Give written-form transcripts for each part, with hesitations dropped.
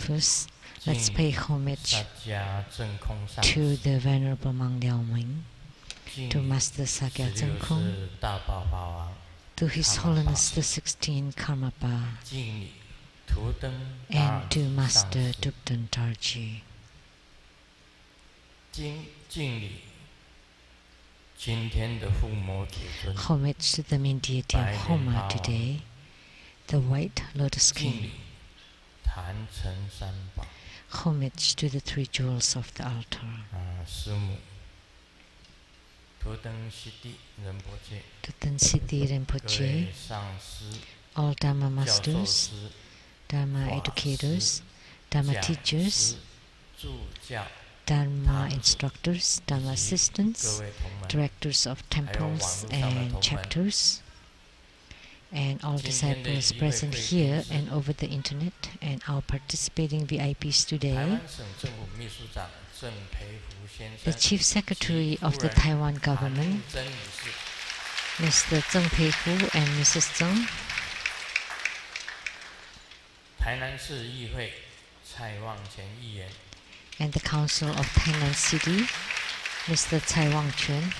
First, let's pay homage to the Venerable Mang Liao Ming, to Master Sakya Zengkung, to His Holiness the 16th Karmapa, and to Master Dukden Tarji. Homage to the main deity of Homa today, the White Lotus King. Homage to the three jewels of the altar. Dutton Siddhi Rinpoche, all Dharma masters, Dharma educators, Dharma teachers, Dharma instructors, Dharma assistants, directors of temples and chapters, and all disciples present here and over the internet, and our participating VIPs today, the Chief Secretary of the Taiwan government, Mr. Zheng Pei-hu and Mrs. Zheng, and the Council of Tainan City, Mr. Tsai Wang-chuen,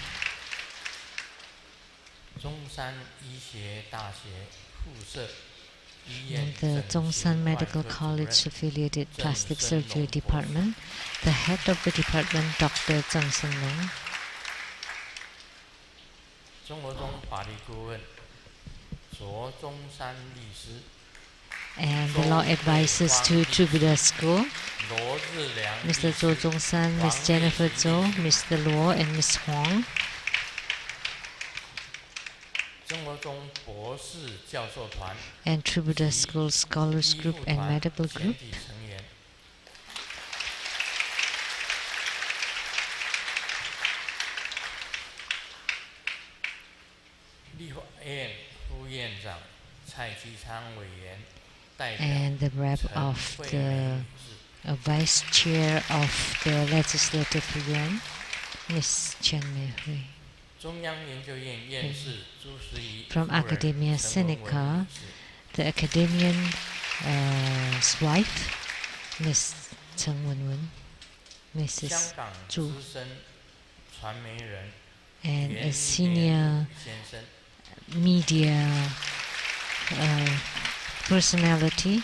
and the Zhongshan Medical College Affiliated Plastic Surgery Department, the head of the department, Dr. Zheng Shen-long, and the law advisors to Buddha School, Mr. Zhou Zhongshan, Ms. Jennifer Zhou, Mr. Luo, and Ms. Huang, and True Buddha School Scholars Group and Medical Group, and the rep of the Vice Chair of the Legislative Yuan, Ms. Chen Mei-hui. From Academia Sinica, the academician's wife, Ms. Cheng Wen-wen, Mrs. Zhu, and a senior media personality,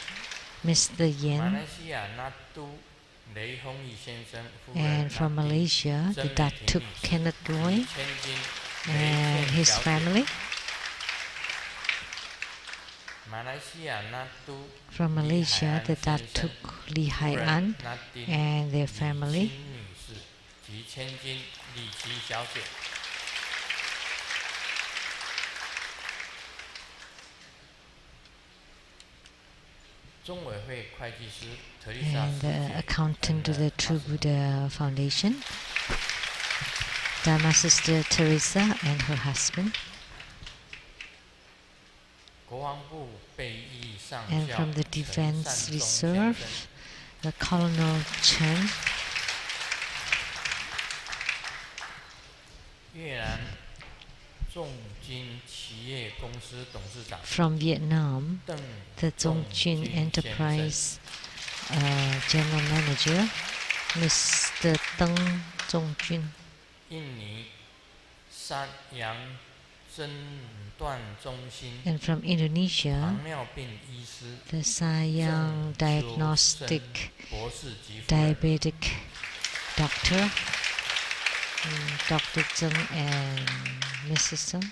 Mr. Yen, and from Malaysia, the Datuk Kenneth Roy and his family. From Malaysia, the Datuk Li Hai An and their family. And the accountant to the True Buddha Foundation, Dharma Sister Teresa and her husband. And from the Defense Reserve, the Colonel Chen. From Vietnam, the Zongjin Enterprise General Manager, Mr. Deng Zongjun. And from Indonesia, the Sayang Diagnostic Diabetic Doctor, Dr. Zheng and Mrs. Zheng.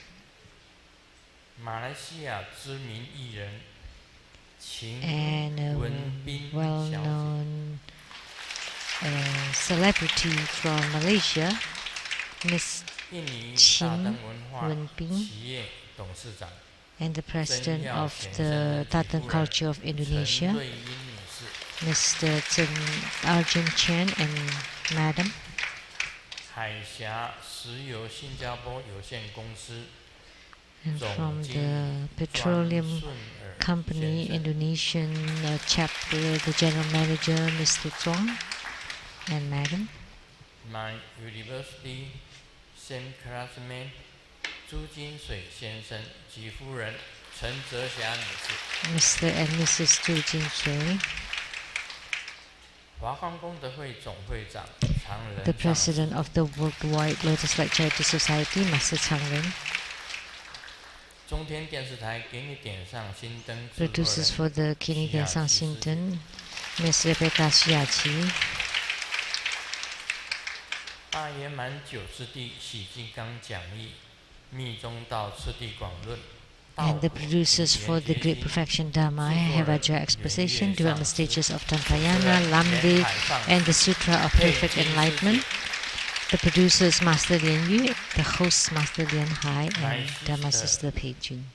And a well-known celebrity from Malaysia, Miss Chin Wenping, and the president of the Tatan Culture of Indonesia, Mr. Arjun Chen and Madam. And from the Petroleum Company Indonesian chapter, the general manager, Mr. Zong and Madam. My university same classmate 朱金水先生及夫人陈泽霞女士。 Mr. and Mrs. Zhu Jinshui. The president of the Worldwide Lotus Light Charity Society, Master Chang Ren. Producers for the Kini Densang Shinten, Miss Rebecca Xiaqi. And the producers for the Great Perfection Dharma, Hevajra Exposition, Development Stages of Tampayana, Lamdre, and the Sutra of Perfect Enlightenment. The producers, Master Lian Yu, the hosts, Master Lian Hai, and Dharma Sister Pei Jun.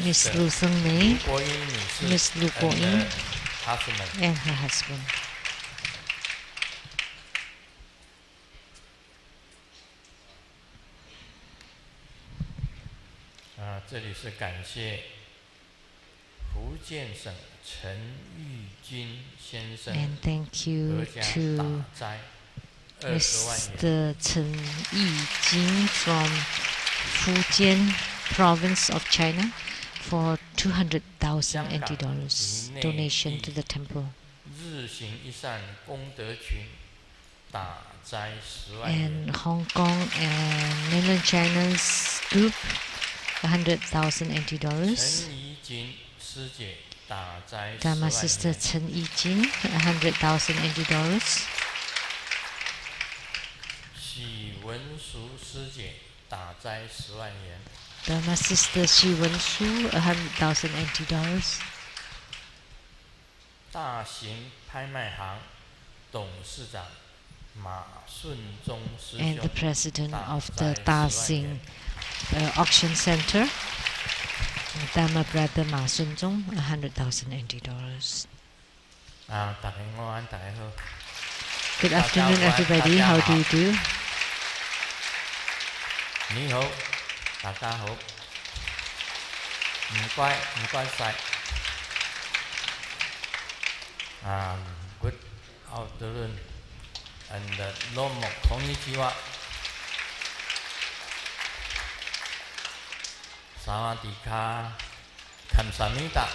Miss Lu Seng Mei, Miss Lu Guoyin, and her husband. And thank you to Mr. Chen Yijin from Fujian province of China for 200,000 NT dollars donation to the temple. And Hong Kong and mainland China's group 100,000 NT dollars. Dharma Sister Chen Yijin 100,000 NT dollars. Dharma Sister Xi Wenshu 100,000 NT dollars. And the president of the Daxing Auction Center, Dharma Brother Ma Sunzong, 100,000 NT dollars. Good afternoon, everybody. How do you do? Good afternoon and domo konnichiwa. Sawadika, kamsahamnida.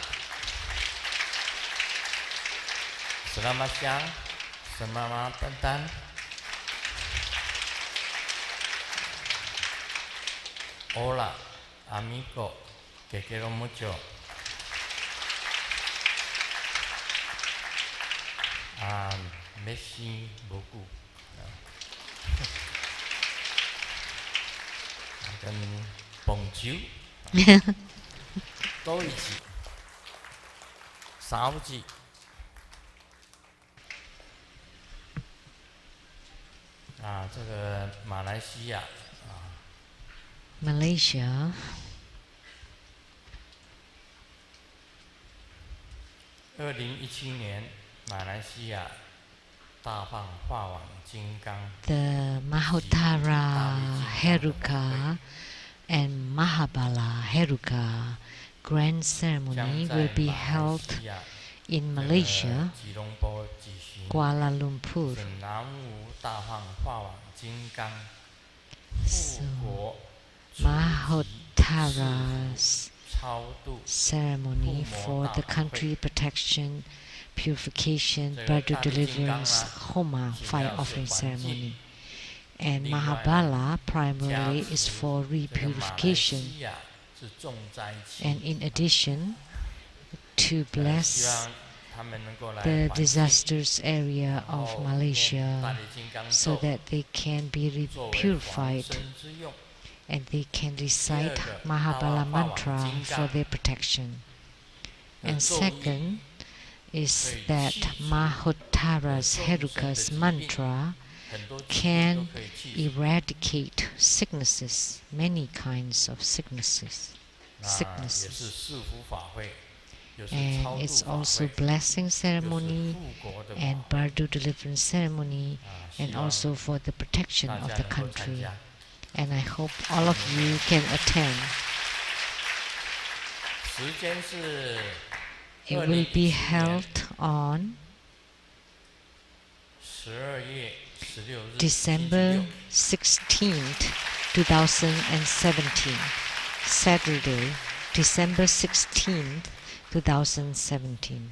Selamat siang, selamat petang. Hola, amigo, que quiero mucho. Merci beaucoup. Bonjour. 多一句，少句。这个马来西亚Malaysia. 2017年，马来西亚大放化网金刚。The Mahotara Heruka and Mahabala Heruka grand ceremony will be held in Malaysia, Kuala Lumpur. So, Mahotara's ceremony for the country protection, purification, birth deliverance, Homa, fire offering ceremony. And Mahabala primarily is for repurification. And in addition, to bless the disasters area of Malaysia so that they can be purified and they can recite Mahabala mantra for their protection. And second is that Mahotara's Heruka's mantra can eradicate sicknesses, many kinds of sicknesses. And it's also blessing ceremony and bardo deliverance ceremony, and also for the protection of the country. And I hope all of you can attend. It will be held on December 16th, 2017, Saturday, December 16th, 2017.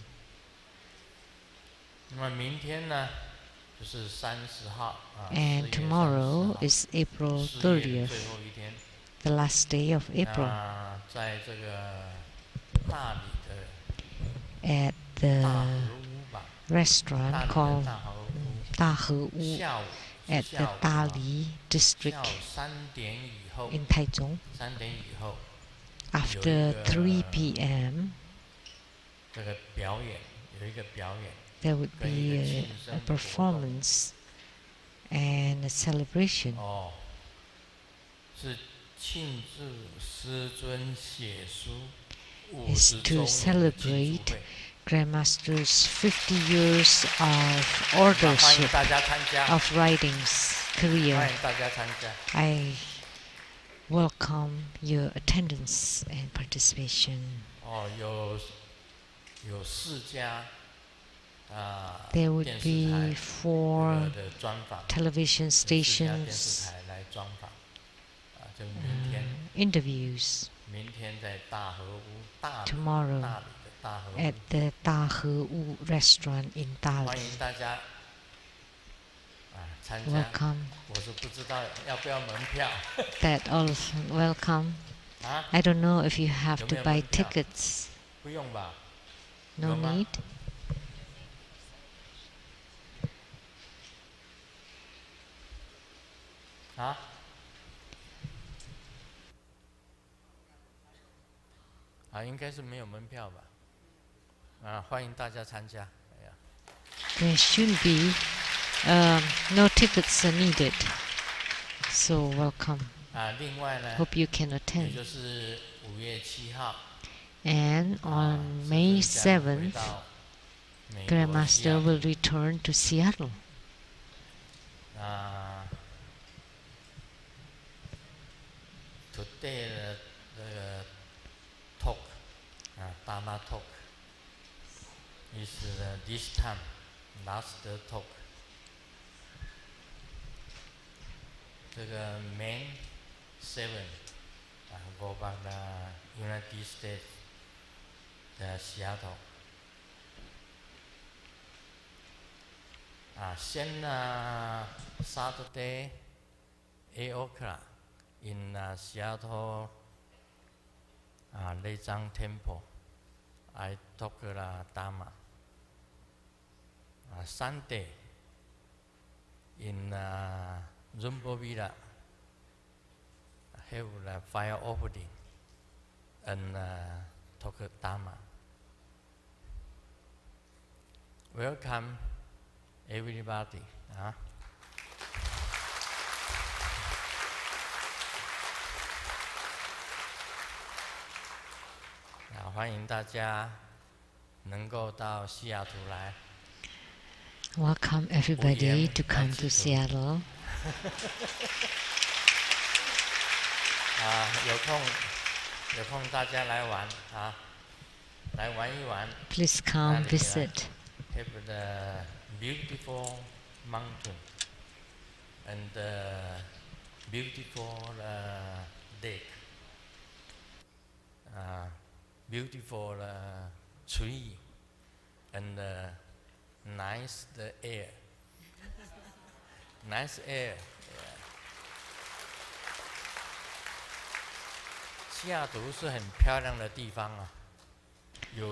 And tomorrow is April 30th, the last day of April. At the restaurant called Dahe Wu at the Dali district in Taichung. After 3 p.m. there would be a performance and a celebration. Is to celebrate Grandmaster's 50 years of ordership of writings career. I welcome your attendance and participation. There would be 4 television stations interviews tomorrow at the Dahe Wu restaurant in Dali. Welcome. That also welcome. I don't know if you have to buy tickets. No need. There should be no tickets are needed. So welcome. Hope you can attend. And on May 7th, Grandmaster will return to Seattle. Today the talk, Dharma talk, is this time, last talk. May 7, go back to United States, Seattle. Saturday, 8 o'clock in Seattle, Leizang Temple. I talk Dharma. Sunday in Zumbo Villa, have a fire opening and talk Dharma. Welcome everybody. 欢迎大家能够到西雅图来。Welcome everybody to come to Seattle. 有空大家来玩来玩一玩。Please come visit. Have the beautiful mountain and beautiful lake. Beautiful tree and nice the air. Nice air. 西雅图是很漂亮的地方啊。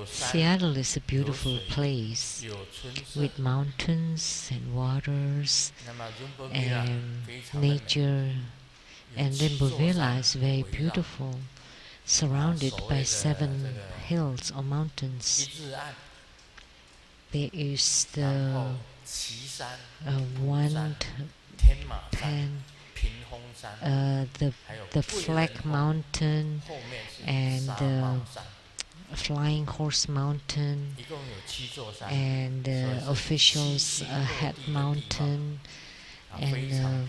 Seattle is a beautiful place with mountains and waters and nature, and Limbo Villa is very beautiful, surrounded by 7 hills or mountains. There is the the Flag Mountain and the Flying Horse Mountain and the Officials Head Mountain and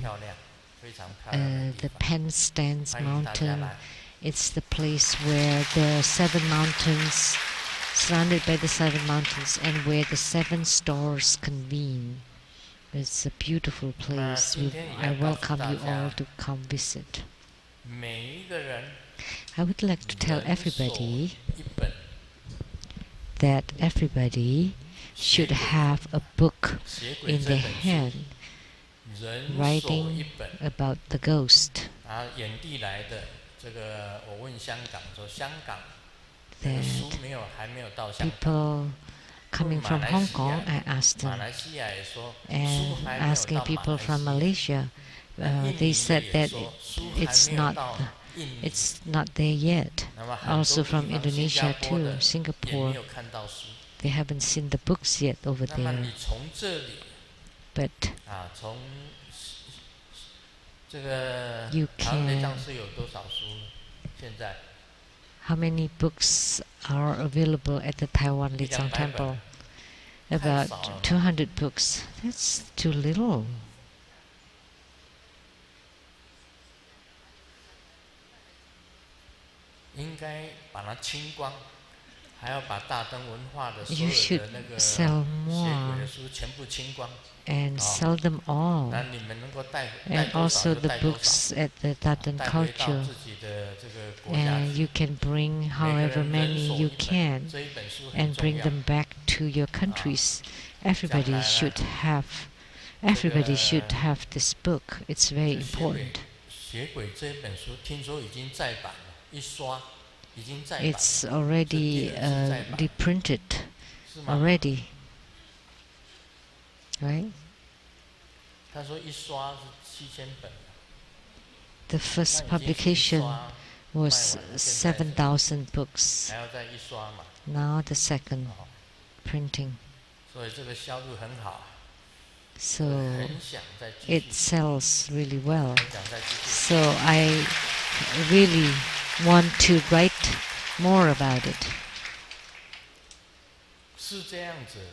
the Penn Stands Mountain. It's the place where the 7 mountains, surrounded by the 7 mountains, and where the 7 stars convene. It's a beautiful place. I welcome you all to come visit. I would like to tell everybody that everybody should have a book in their hand 人手 writing 一本 about the ghost. 远地来的这个，我问香港说，香港那 That 个书还没有到香港。 people coming from Hong Kong, I asked 马 them, 来西亚也说，书 and 还没有 asking 到 people 马 from 来西亚。 Malaysia, they said 印尼 that 的也说，书还 it's 没有 not 到印尼。 it's not there yet. 那么很 Also 多 from 地方，新 Indonesia 加坡 too, 的也 Singapore, 没有看到书。 they haven't seen the books yet over 那么 there. 你从这里 But 从这个 you 唐人 can. 藏是有多少书呢？现在 How many books are available at the Taiwan Lizang 100本 Temple? About 200 books. That's too little. 应该把它清光，还要把大灯文化的所 You 有 should 的那个 sell 邪 more 鬼的书全部清光。 and sell them all. 那你们能够带 And 多少 also 就 the 带多少， books at the Tadan 带回到 culture. 自己的这个国家 And 去。 you can bring 每个 however 人人 many 手 you 一本， can 这一本书很 and 重 bring 要。 them back to your countries. Everybody 将来呢， should have everybody should have this book. It's very 这important. 邪鬼这一本书听说已经再版了，一刷已经再版， It's already 是第二次再版， reprinted 是吗？ already, right? 他说一刷是7000本， The 那 first 已经是一 publication 刷 was 卖完了，现在是 7,000 books. 还要再一刷嘛， Now the second 哦， printing. 所以这个销路很好， So 很想再继 it 续， sells really well. 很想再继续。 So I really want to write more about it. 是这样子的，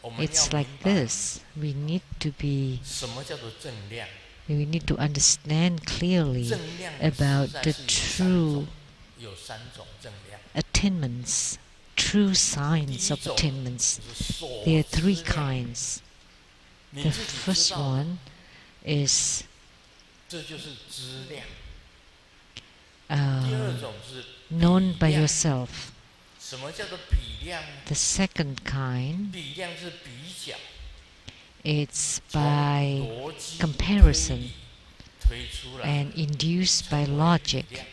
我们要 It's 明 like 白 this. We need to be, 什么叫做正量。 we need to understand clearly 正量 about 实在 the 是有三种正量。 attainments, true 第 signs 一 of 种 attainments. 就是所 There are 知 three 量， kinds. 你 The 自己知 first 道， one is 这就是知量。 uh, 第二种是 known 比 by 量。 yourself. 什么叫做比量呢？ The second kind, 比量是比较， it's 从 by 逻辑 comparison 推理推出来 and 的， induced by 称为 logic. 比量。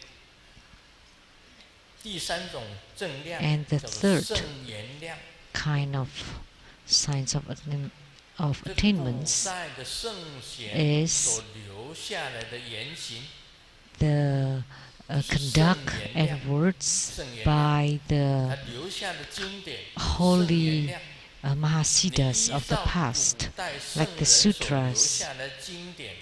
第三种正量 And the 叫做 third 圣言量， kind of signs of 这是古 attainments 代的圣贤 is 所留下来的言行。 the conduct and words by 他 the 留下的经典， holy 圣言量。 Mahasiddhas 你 of 依 the 照 past, 古代 like 圣 the 人所留 sutras. 下的经典，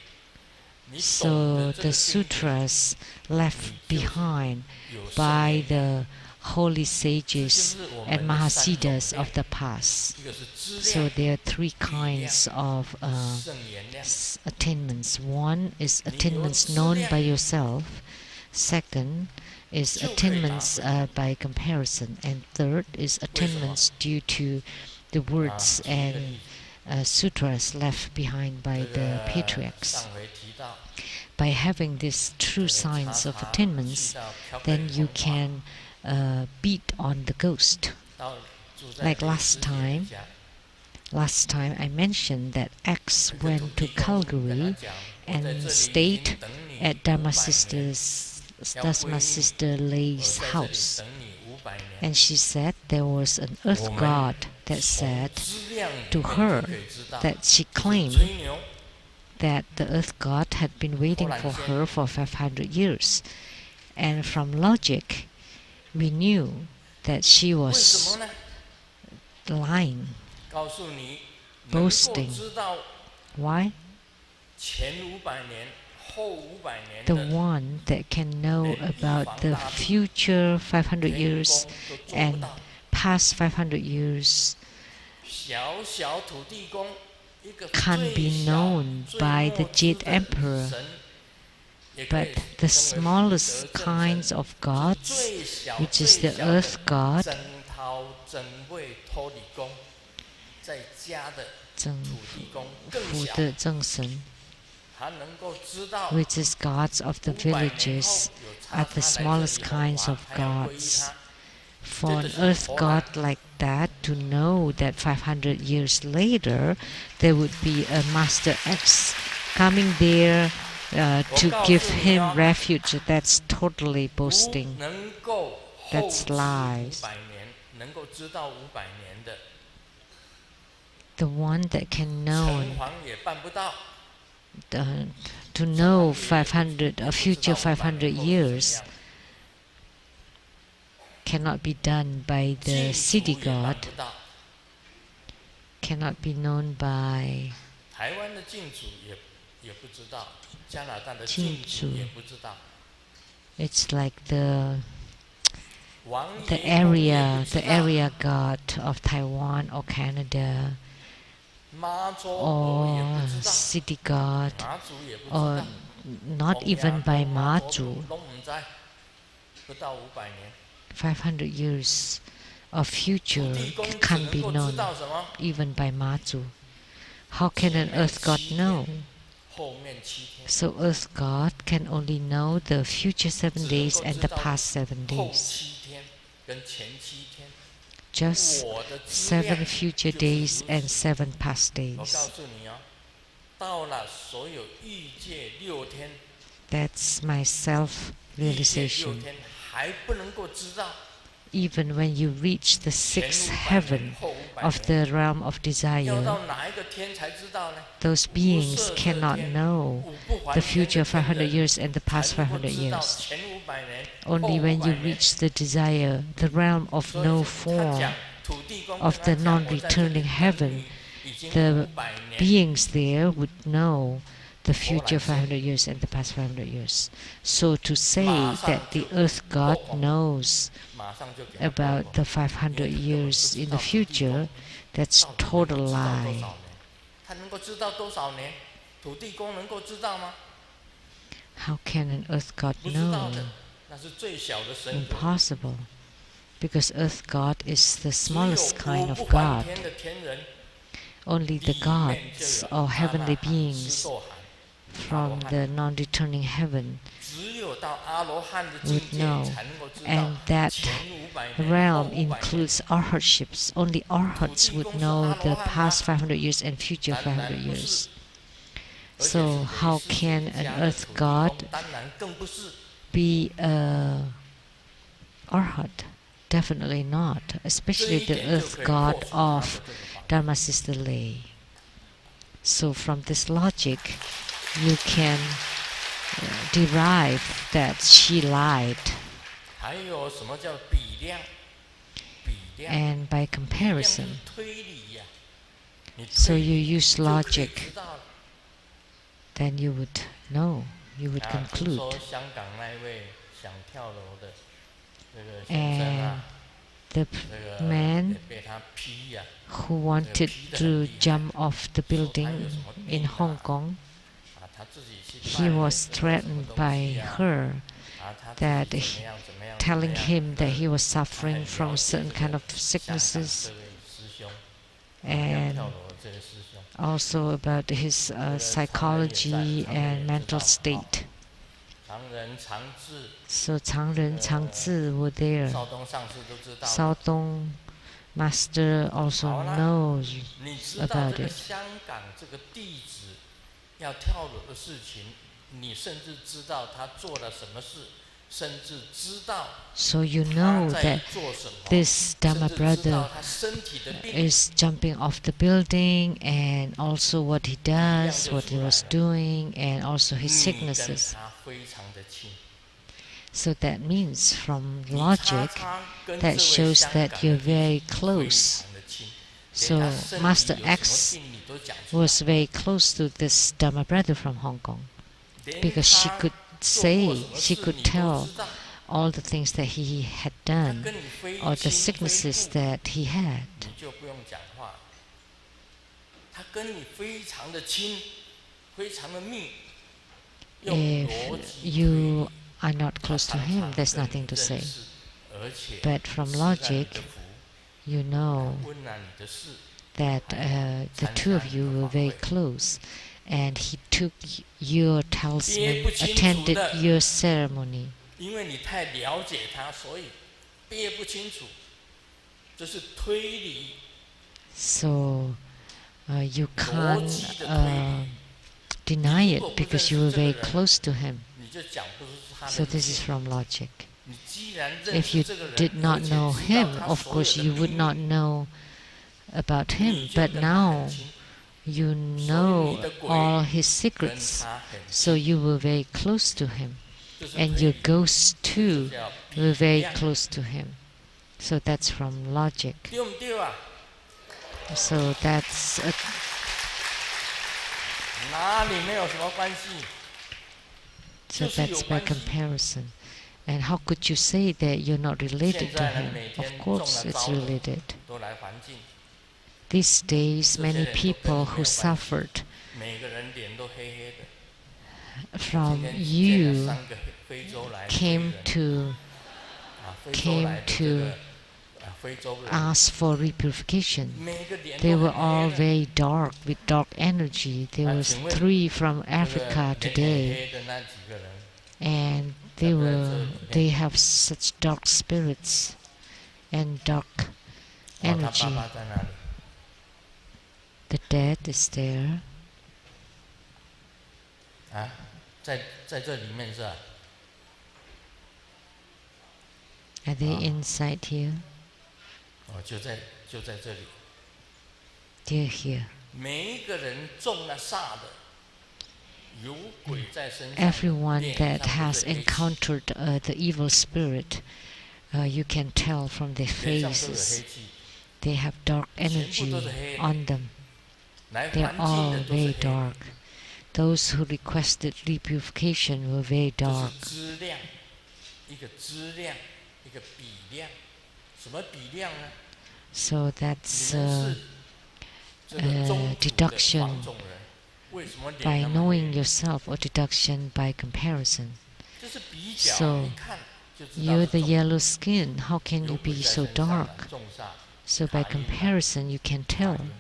你懂 So 得这 the 个经典， sutras left behind 有圣 by 言量。 the holy 这 sages 就是我 and 们的三种 Mahasiddhas of 量， the past. 一个是知 So 量、 there are three kinds of 圣言量。 attainments. One is 你有 attainments 知 known 量， by yourself. Second is 就可以拿 attainments 回。 by comparison. And third is attainments due to the words 举个例 and 子， sutras left behind by 这 the 个 patriarchs. 上回提到， By having these 这 true 个常 signs of 常 attainments, 记到漂北 then you 风 can beat on the ghost. 华到住在 Like 李 last 师姐的 time, 家， Last time I mentioned that X 这个土 went to 地公跟 Calgary 他讲，我在 and 这里已 stayed 经等你 at Dharma 500年， Dharma Sister 我 Lei's 在这里 house. 等你500年。 And she said there was an earth 我们 god that 从 said 资料里 to 面 her 就可以知道， that she 就是 claimed 吹牛。 that the earth god had been waiting for 后来 her for 500 years. And from logic, we knew that she 为什 was 么呢？ lying. 告诉你，能够 Boasting. 知道 Why? 前500年、后500年 The 的 one that can know 连一 about 房 the 大地 future 500天 years 宫都做不 and 到。 past 500 years 小小土地公，一个 can 最 be 小 known 最 by 末 the 知 Jade 的 Emperor, 神，也可以 but the 称为 smallest 福德正 kinds 神 of 就是 gods, 最小 which is 最 the 小的 earth god, 真涛真位托里公，在家的土地公更小，福德正神, 他能够知道 which is gods of the 500年后 villages, 有差 are the 他来这 smallest 里的 kinds 话 of 他要皈依 gods. 他 For an earth god like that to know that 500 years later there would be a Master X coming there to give him refuge, that's totally boasting. That's lies. The one that can know to know 500 a future 500 years cannot be done by the city god, cannot be known by Jinzu. It's like the area god of Taiwan or Canada, or city god, or not even by Mazu. 500 years of future can't be known even by Mazu. How can an earth god know? So earth god can only know the future 7 days and the past 7 days. Just 7 future days and 7 past days. That's my self-realization. Even when you reach the 6th heaven of the realm of desire, those beings cannot know the future 500 years and the past 500 years. Only when you reach the desire, the realm of no form, of the non-returning heaven, the beings there would know the future 500 years and the past 500 years. So to say that the earth god knows about the 500 years in the future, that's total lie. How can an earth god know? Impossible. Because earth god is the smallest kind of god. Only the gods or heavenly beings from the non-returning heaven would know, and that realm includes arhatships. Only arhats would know the past 500 years and future 500 years. So how can an earth god be a arhat? Definitely not, especially the earth god of Dharma Sister Lay. So from this logic, you can derive that she lied. And by comparison, so you use logic, then you would know, you would conclude. And the man who wanted to jump off the building in Hong Kong, he was threatened by her, that telling him that he was suffering from certain kind of sicknesses, and also about his psychology and mental state. So Changren, Changzi were there. Sao Dong Master also knows about it. So you know that this Dhamma brother is jumping off the building, and also what he does, what he was doing, and also his sicknesses. So that means from logic, that shows that you're very close. So Master X was very close to this Dhamma brother from Hong Kong, because she could say, she could tell all the things that he had done, or the sicknesses that he had. If you are not close to him, there's nothing to say. But from logic, you know that the two of you were very close, and he took your talisman, attended your ceremony. 憋不清楚，这是推理。 So you 逻 can't 辑的推理， deny 你如 it 果不认 because you 识 were 这个 very 人， close to him. 你就讲不出他 So 的一 this is 切。 from logic. 你既然认 If 识 you 这个 did 人， not 而且 know 知道 him, 他 of 所有 course 的 you 秘 would 密， not know about 你 him. 就 But 跟他很 now 亲， you 所以 know 你的鬼 all his 跟 secrets. 他很 So 亲， you were very close to him. 这是 And 推 your 理， ghosts 这 too 叫 were 比 very 量， close to him. So that's from logic. 对不对啊？ So that's 哪里没有什么关系？ so 就是有 that's by 关系。 comparison. And how could you say that you're not 现 related to 在呢， him? 每 Of 天中 course 了 it's 招的 related. 都来还境， These days, 这些 many 人都跟你 people 没 who 有关系， suffered 每个人脸都黑黑的。 今 from 天见了 you 3个非洲来的 came 人， to 非洲来的这 came 个非洲人， ask for repurification. 每个脸 They 都 were 很 all 黑的。 very dark, with dark energy. There was 请问 3 from 这个 Africa 脸很 today, 黑的那几个人， and 在不在这里面？ they have such dark spirits and dark 他 energy. 爸爸在哪里？ The dead is there. 在这里面是吧？ Are they inside here? 就在这里。 They're here. 每一个人中了煞的，有鬼在身上， Everyone 脸 that 上 has 都是黑气， encountered the evil spirit, you can tell from their 脸上都有 faces. 黑气， They have dark 全部 energy 都是黑的。 on them. 来 They're 还境 all 的都是 very 黑的， dark. Those who requested repurification were very 这 dark. 是资量，一个资量，一个比量。什么比量呢？ So 你 that's 们是这个宗族的 deduction 黄种人，为什么脸 by 那么 knowing 黑？ yourself, or deduction by comparison. 这是比较， So 一看就知道 you're 是 the 种 yellow skin. How can 有 you 鬼 be 在 so 身上 dark? 啊，重煞。 So by 卡因嘛， comparison, you can 卡 tell, 因。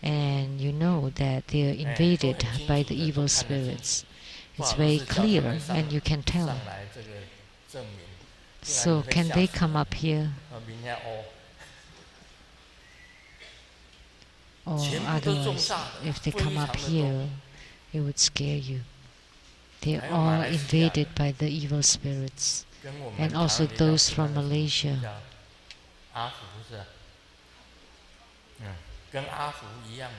and you know that they are 都 invaded 很清 by 楚 the 的， evil 都看得清楚。 spirits. 不 It's 好 very 意思，叫他 clear, 们 and you can tell. 上来这个证明，不然 So 你会 can 吓 they 死 come 人。 up here? 明天哦， Or 全部都重 otherwise, 煞的， if they 非 come 常 up 的多。 here, it would scare you. They're 还有马 all 来西亚 invaded 的， by the evil spirits, 跟我们 and 台湾 also 的一样 those 是 from 那个什么 Malaysia. 叫阿福是吧？跟阿福一样的，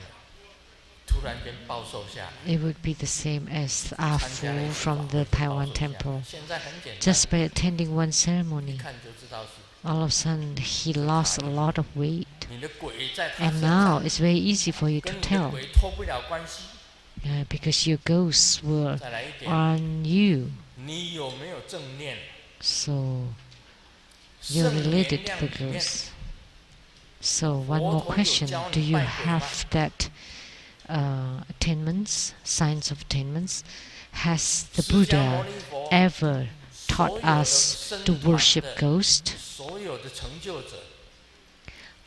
突然间暴瘦下来， It would be the same as 参加了一 Afu 次法 from 会 the 就暴 Taiwan 瘦下来。 temple. 现在很简单， Just by attending one 一 ceremony, 看就知道是 all of a sudden he lost a lot of weight. 你的鬼在他 And 身 now 上， it's very easy for you to 跟你的 tell, 鬼脱不了关系。 because your ghosts were 再来一点， on you. 你有没有正念？ So you're 圣 related 言 to 量 the 里面， ghosts. So one more 佛陀有 question: 教 Do 你 you 拜鬼吗？ have that attainments, signs of attainments? Has the 释迦牟 Buddha 尼佛 ever 所 taught 有的 us 僧 to 团 worship 的 ghosts? 所有的成就者，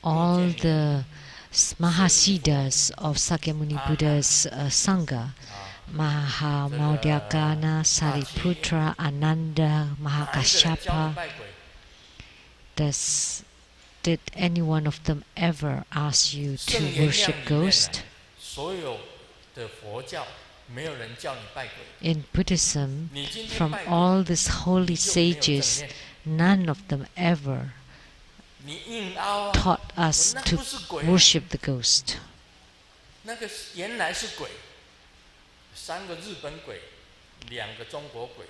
All 见 the Mahasiddhas of Sakyamuni Buddha's Sangha, Mahamaudyagana, Sariputra, Ananda, 哪一个人教你 Mahakashyapa, 拜鬼？ did any one of them ever ask you 圣 to 言量 worship 里面 ghosts? 呢，所有的佛教没有人叫你拜鬼。 In Buddhism, 你今天 from 拜鬼， all these holy 你就没有正 sages, 念， none of them ever 你硬凹啊， taught us 那 to 不是鬼， worship the ghost. 那个原来是鬼。3个日本鬼，2个中国鬼，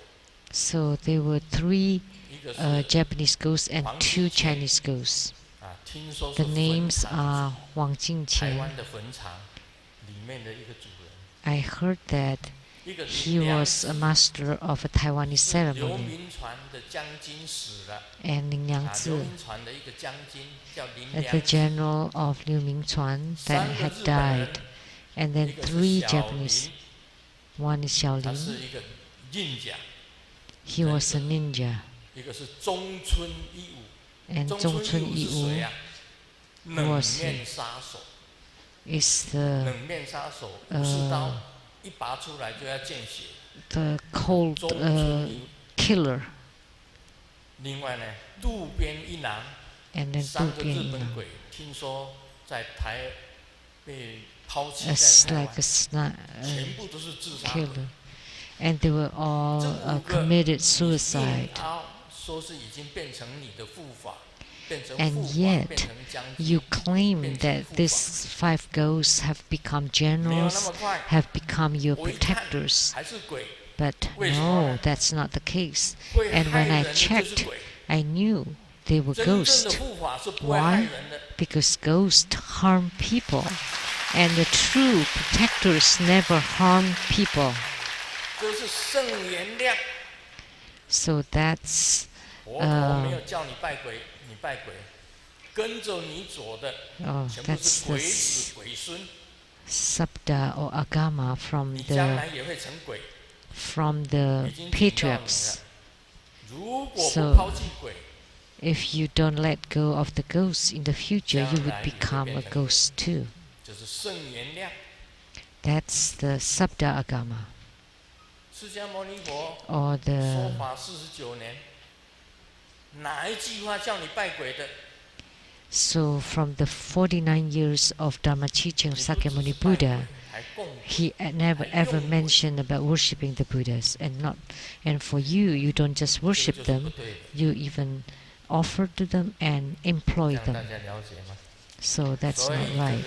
So there were 3一个是 Japanese ghosts and 2 Chinese ghosts. 听说 The 是坟 names 场 are Wang 台 Jingqian. 湾的坟场里面的一个主人， I heard that 一个 he 梁 was a master of a Taiwanese 是刘 ceremony. 铭传的将军死了， And Ling 刘 Yangzi, 铭传的一个将军叫林 the 良 general of Liu Mingchuan, that 3个 had 日本人 died. And then 一个是 3小 Japanese. 林， One is 他 Xiaolin. 是一个印甲， He was a ninja. 一个是中村一武， And 中 Zhongchun 村一武是谁 Yiwu 啊？冷 was 面杀手， is the 冷面杀手，武士刀一拔出来就要见血。 cold 中村一武， killer. 另外呢， And then 渡边一郎 as like a killer. And they were all committed suicide. And yet, you claim that these 5 ghosts have become generals, have become your protectors. But no, that's not the case. And when I checked, I knew they were ghosts. Why? Because ghosts harm people. And the true protectors never harm people. So that's that's the sabda or agama from the patriarchs. So if you don't let go of the ghosts in the future, you would become a ghost too. That's the sabda agama. Or the So from the 49 years of Dharma teaching of Sakyamuni Buddha, he never ever mentioned about worshipping the Buddhas, and for you, you don't just worship them, you even offer to them and employ them. So that's not right.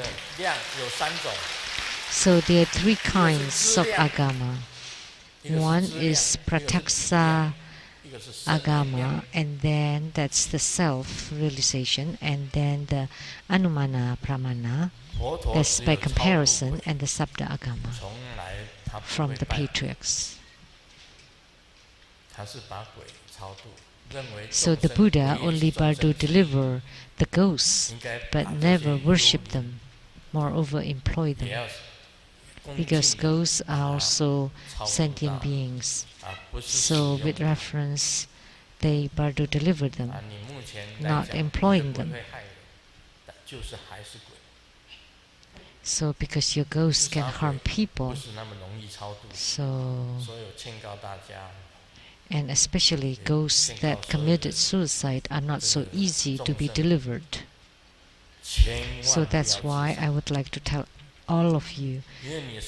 So there are 3 kinds of agama. One is prataksa agama, and then that's the self-realization, and then the anumana pramana, that's by comparison, and the sabda agama from the patriarchs. So the Buddha only bardo deliver the ghosts, but never worship them, moreover employ them. Because ghosts are also sentient beings. So with reference, they bardo deliver them, not employing them. So because your ghosts can harm people, and especially ghosts that committed suicide are not so easy to be delivered. So that's why I would like to tell all of you,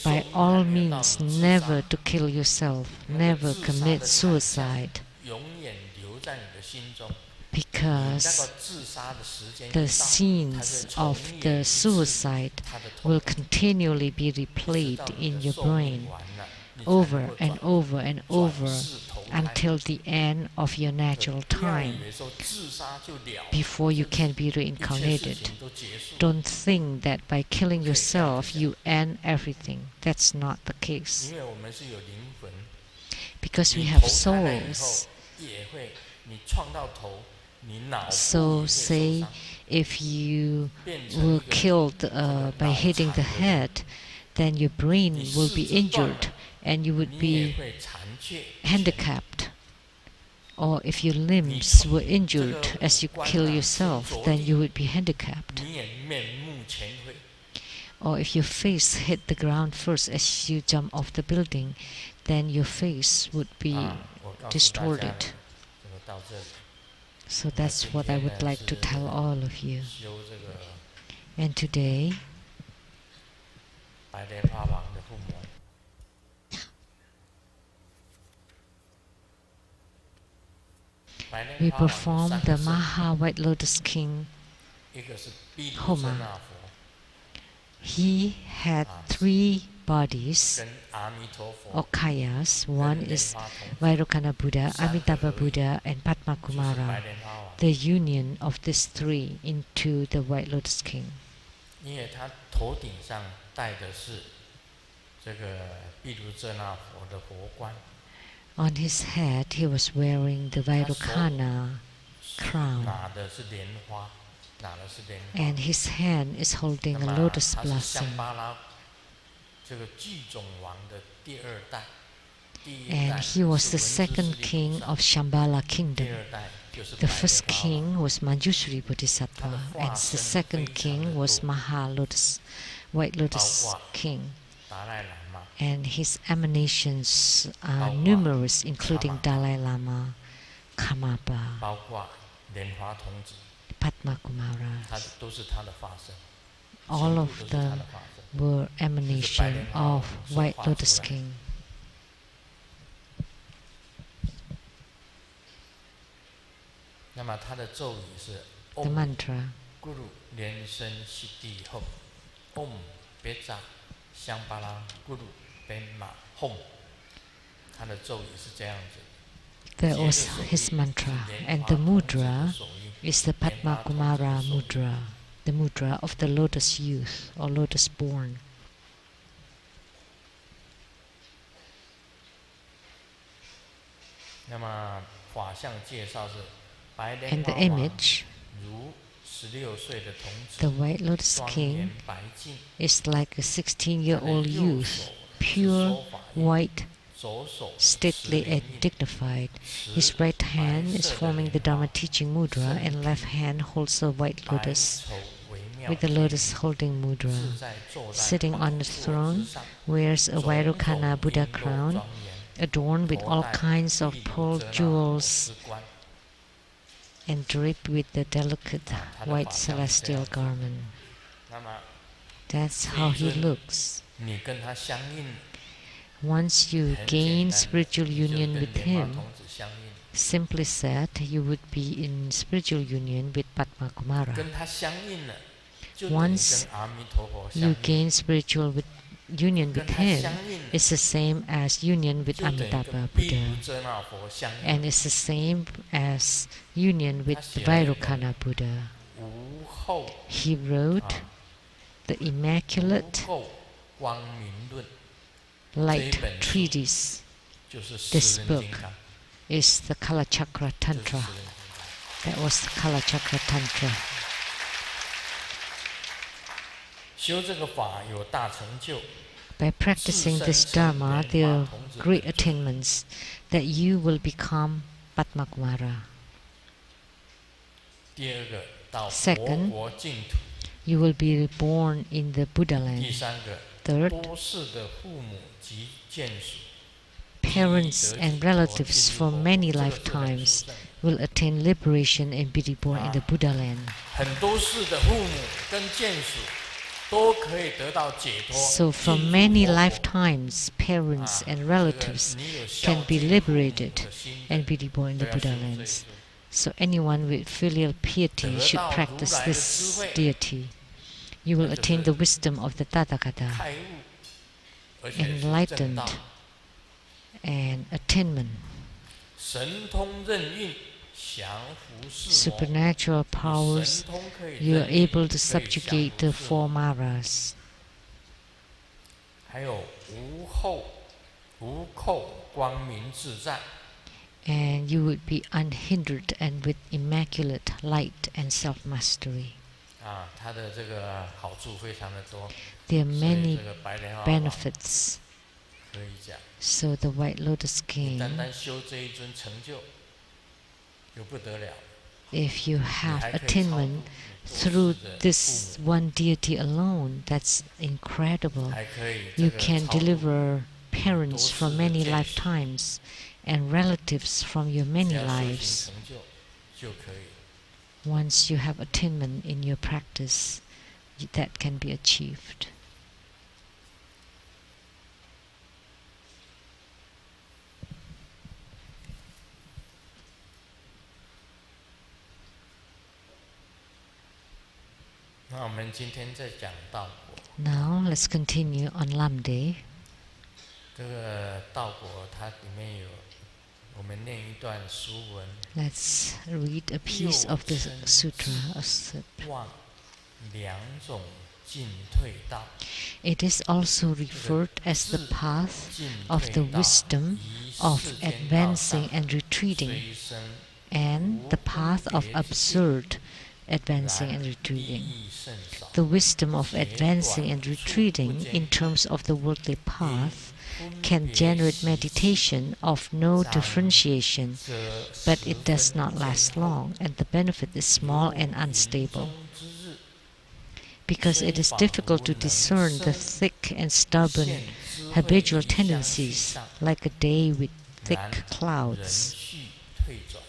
by all means, never to kill yourself, never commit suicide, because the scenes of the suicide will continually be replayed in your brain over and over and over until the end of your natural time, before you can be reincarnated. Don't think that by killing yourself you end everything. That's not the case. Because we have souls. So say if you were killed by hitting the head, then your brain will be injured and you would be handicapped. Or if your limbs were injured as you kill yourself, then you would be handicapped. Or if your face hit the ground first as you jump off the building, then your face would be distorted. So that's what I would like to tell all of you. And today, we perform the Maha White Lotus King Homa. He had 3 bodies or kayas. One is Vairocana Buddha, Amitabha Buddha, and Padma Kumara. The union of these 3 into the White Lotus King. On his head, he was wearing the Vairocana crown, and his hand is holding a lotus blossom. And he was the 2nd king of Shambhala kingdom. The first king was Manjushri Bodhisattva, and the 2nd king was White Lotus King. And his emanations are numerous, including Dalai Lama, Karmapa, 莲花童子， Padma 它 Kumaras. 都是它的发生， All 全部 of 都是它 them 的发生。 were 就是白 emanation 莲花 of 所 White 画出 Lotus 来。 King. 那么它的咒语是 The mantra, Guru 莲生悉地吽 Om Beja 香巴拉 Guru Benma Hom， 它的咒语是这样子。 that 结的 was 手 his 印 mantra, 是莲 and 花 the 童子的 mudra 手印， is the 莲 Padma 花童子的 Kumara 手印。 mudra, the mudra of the lotus youth or lotus born. 那么法相介绍是白莲 And the 花王 image, 如16岁的童 the 子， White Lotus 庄 King, 严白净。 is like a 16-year-old 他的右 youth, 手是 pure, 收法印， white, 左手是 stately 灵 and 印， dignified. 持 His right 白 hand is 色的 forming the 莲花， Dharma teaching mudra, 身 and left 披 hand holds a white 白 lotus 绸微妙 with the 天 lotus 衣， holding 自 mudra. 在坐在 Sitting 宝 on the 座之 throne, 上， wears a 种 Vairocana 种 Buddha 璎珞 crown 庄严， adorned with 头 all 戴 kinds of 碧绿 pearl 遮那佛 jewels 之冠。 and draped with the delicate 他的 white 法相是这 celestial 样子。 garment. 那么 That's 这 how 一 he 尊 looks. 你跟他相应， Once you 很简 gain 单， spiritual 你就 union 跟 with 莲花 him, 童子相应。 simply said, you would be in spiritual union with Padma Kumara. 跟他相应了，就等于 Once 跟阿弥陀佛相 you 应。 gain spiritual union 跟 with 他 him, 相应了， it's the same as union with 就等于跟 Amitabha 毗卢 Buddha, 遮那佛相应。 and it's the same as union with 他 the 写了一本 Vairocana Buddha. 无后 He wrote 啊， the 无 Immaculate 后光明论， Light 这一本书 Treatise. 就是《 This 十轮 book 金刚》， is the Kala Chakra 就是《 Tantra. 十轮金刚》。 That was the Kala Chakra Tantra. 修这个法有大成就， By practicing this Dharma, there are great attainments that you will become Padma Kumara. 第二个到佛 Second, 国净土， you will be born in the Buddha 第 land. 三个 Third, 多世的父母及眷属， parents and relatives for many lifetimes will attain liberation and be reborn in the Buddha land. 很多世的父母跟眷属都可以得到解脱。 So from 进入 many 佛国 lifetimes, parents and 这个 relatives 你有孝 can be 敬父母 liberated 的心 and be reborn in 都 the 要 Buddha 修这一 lands. 术。 So anyone with filial piety 得 should 到 practice 如来的 this 智慧， deity. You will 那就是 attain the wisdom of the Tathagata, 开悟，而且是正 enlightened 道， and attainment, 神通任运，降伏四魔。 supernatural 你 powers. 神通可以 You are 任运， able to 可以 subjugate 降 the 服四魔。 four maras. 还有无后无扣光明自在。 And you would be unhindered and with immaculate light and self-mastery. 它的这个好处非常的多， There are 所以 many 这个白莲花王 benefits. 可以讲， So the White Lotus 你 King, 单单修这一尊成就，就不得了。 if you 你 have 还可以超度 attainment 你多 through 世的 this 父母， one deity alone, that's incredible. 还可以 You 这个 can 超度 deliver parents 多 from 世的 many 眷属， lifetimes and relatives from your 只 many 要修行 lives. 成就就可以。 Once you have attainment in your practice, that can be achieved.那我们今天在讲道果， Now let's continue on Lamdre. 这个道果它里面有，我们念一段书文： Let's read a piece of the sutra. 望两种进退道， It is also referred as the path 进 of 退 the 道 wisdom 于 of 世间道 advancing 上 and retreating, 虽生 and the path of absurd advancing 然 and 利 retreating. 益甚少， The wisdom of 且 advancing 短 and 处 retreating 不见 in terms of the worldly path 分 can 别 generate 习 meditation of no 障 differentiation, 则 but 十 it does 分 not 见 last 后 long, and the benefit is small 如 and 云 unstable. 中之日， Because it is difficult to discern the thick and stubborn 现智慧 habitual 于相续 tendencies, 上， like a day with thick 然人 clouds. 续退转，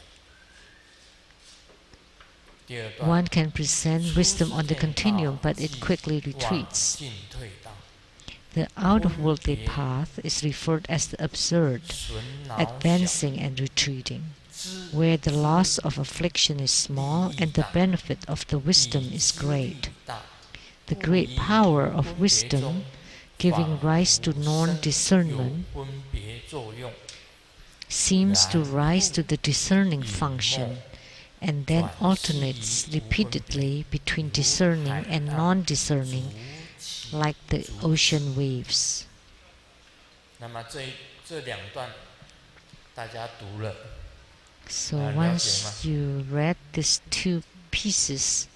One can present wisdom on the continuum, but it quickly retreats. The out-of-worldly path is referred as the absurd, advancing and retreating, where the loss of affliction is small and the benefit of the wisdom is great. The great power of wisdom, giving rise to non-discernment, seems to rise to the discerning function, and then alternates repeatedly between discerning and non-discerning, like the ocean waves. So once you read these two pieces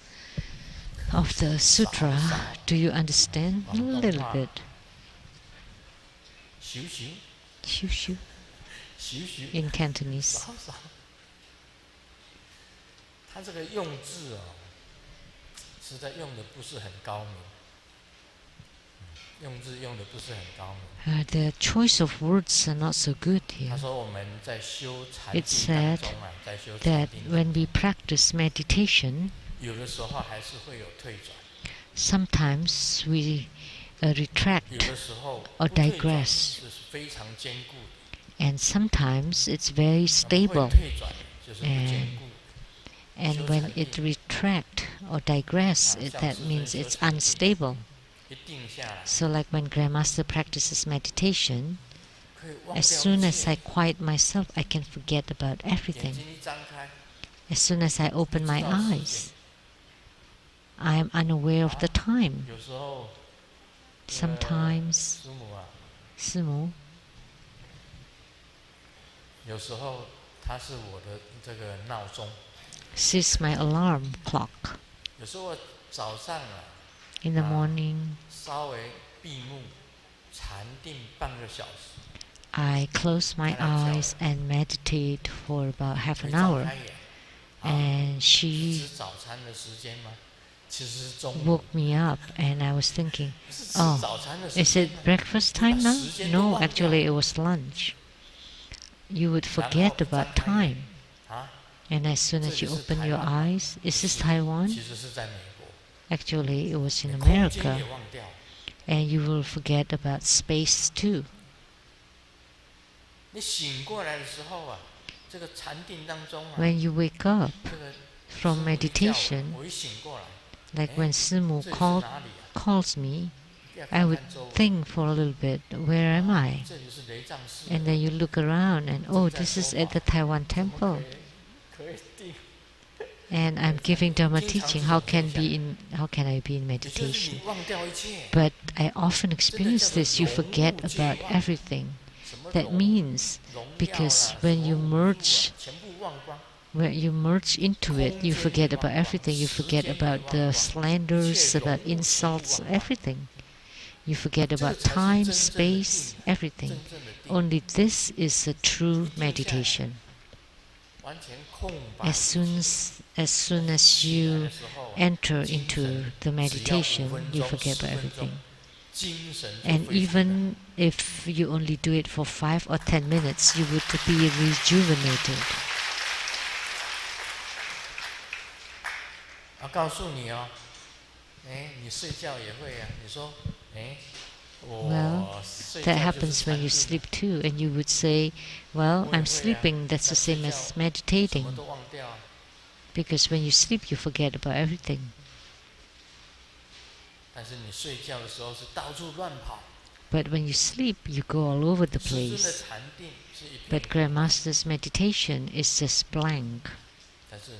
of the sutra, do you understand? A little bit. Xiu xiu. In Cantonese. 他这个用字哦，实在用的不是很高明，用字用的不是很高明。The choice of words are not so good here. 他说我们在修禅 It 定当 said 中啊，在修禅 that 定 when we practice meditation, 有的时候还是会有退转， sometimes we 有 retract 的时候 or 不退转 digress, 是非常坚固的， and sometimes it's very 那么会 stable. 退转就是不坚固。 And when it retract or digress, that means it's unstable. 一定下来， So like when Grandmaster practices meditation, 可以忘 as 掉 soon 一 as I 切， quiet myself, I can forget about 眼 everything. 睛一张开， As soon as I open my 知道时间 eyes, I am unaware of the time. 有时候 Sometimes, 师母啊，师母, 有时候它是我的这个闹钟， she's my alarm clock. 有时候早上啊 In the morning, 稍微闭目禅定半个小时， I close my eyes and meditate for about half 可以 an 张 hour. 开眼， And 是 she 早餐的时间吗？其实是中午， woke me up, and I was thinking, 是吃 oh, 早餐的时 is 间 it 吗？ breakfast time now? 时间都 No, 忘掉 actually it was lunch. You would forget about time. 啊， And as soon as you open your eyes, is this Taiwan? 其实是在美国， Actually, it was in 空间 America. 也忘掉。 And you will forget about space too. 你醒过来的时候啊，这个禅定当中啊， When you wake up 这个 from 师母一叫 meditation, 我一醒过来， like when Simu 这里是哪里啊？ calls me, 要 I 看 would 看周围， think for a little bit, where am I? 这里是雷藏寺， And then you look around and, oh, this is at the Taiwan 怎么 temple. 可以定？ And I'm giving Dharma teaching. How can I be in 也就是 meditation? 你忘掉一切， But I often experience this. You forget about everything. 什么 That 荣 means 荣耀 because 啦 when 什 you 么武术 merge 啊全部忘光， when you merge into it, you forget about everything. You forget about the slanders, about insults, everything. You forget about time, space, everything. 真正的定， Only this is a true meditation. 完全空白。 As soon as 起来 you 的时候啊 enter 精 into 神 the 只要5 meditation, 分 you 钟 forget 10 about 分钟 everything. 精神就 And 恢复了。 even if you only do it for 5 or 10 minutes, you would be rejuvenated. 我告诉你哦，哎，你睡觉也会啊。你说，哎， Well, 我睡 That 觉就是 happens 禅 when you 定， sleep too, and you would say, well, I'm 我也会啊 sleeping, that's the 在睡 same 觉 as 什么 meditating. 都忘掉啊。 Because when you sleep, you forget about everything. 但是你睡觉的时候是到处乱跑。 But when you sleep, you go all over the 师尊的 place. 禅定是一 But 片空白， Grandmaster's meditation is just blank. 但是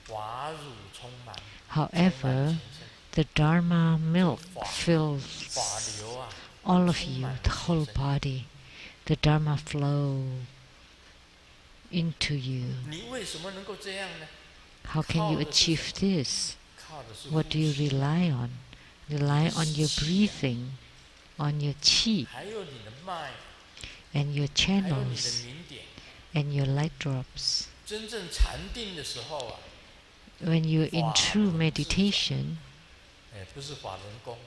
华乳充满，充满 However, 全身， the Dharma milk 法 fills 流啊， all of 充 you, 满 the 了 whole 全身。 body. The Dharma flow into you. 你为什么能够这样呢？ How can you achieve this? 靠的是 What 呼 do you 吸， rely on? Rely on your breathing, on your qi 还有你的脉， and your 还有你的 channels 明点。 and your light drops. 真正禅定的时候啊， When you're in true meditation, 哎，不是法轮功，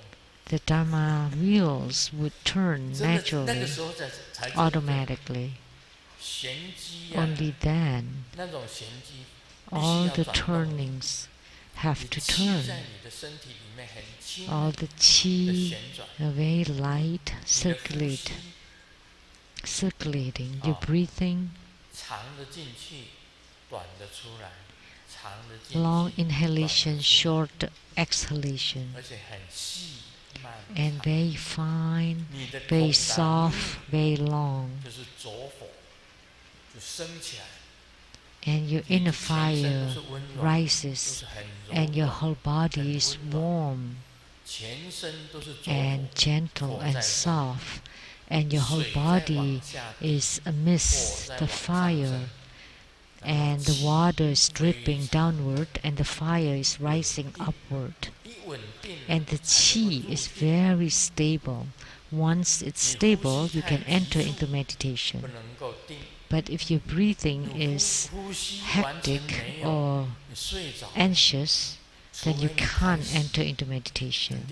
the Dharma wheels would turn 真的那 naturally, 个时候才 automatically. 玄机啊， Only then 那种玄机必须 all 要 the 转动。 turnings have to turn. All the qi are very light, circulating. Your breathing, long inhalation, short exhalation, and very fine, very soft, very long. And your inner fire rises, and your whole body is warm and gentle and soft, and your whole body is amidst the fire, and the water is dripping downward, and the fire is rising upward, and the qi is very stable. Once it's stable, you can enter into meditation. But if your breathing is hectic or anxious, then you can't enter into meditation.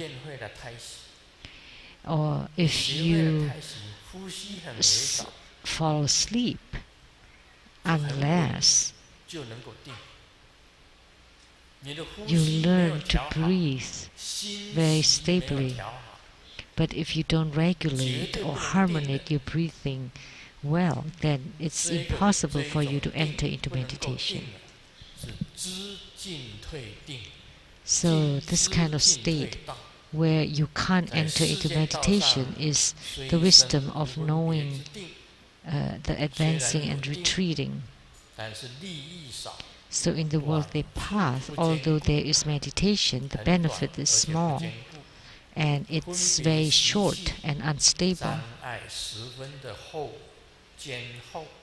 Or if you fall asleep, unless you learn to breathe very stably. But if you don't regulate or harmonize your breathing well, then it's impossible for you to enter into meditation. So this kind of state where you can't enter into meditation is the wisdom of knowing the advancing and retreating. So in the worldly path, although there is meditation, the benefit is small, and it's very short and unstable.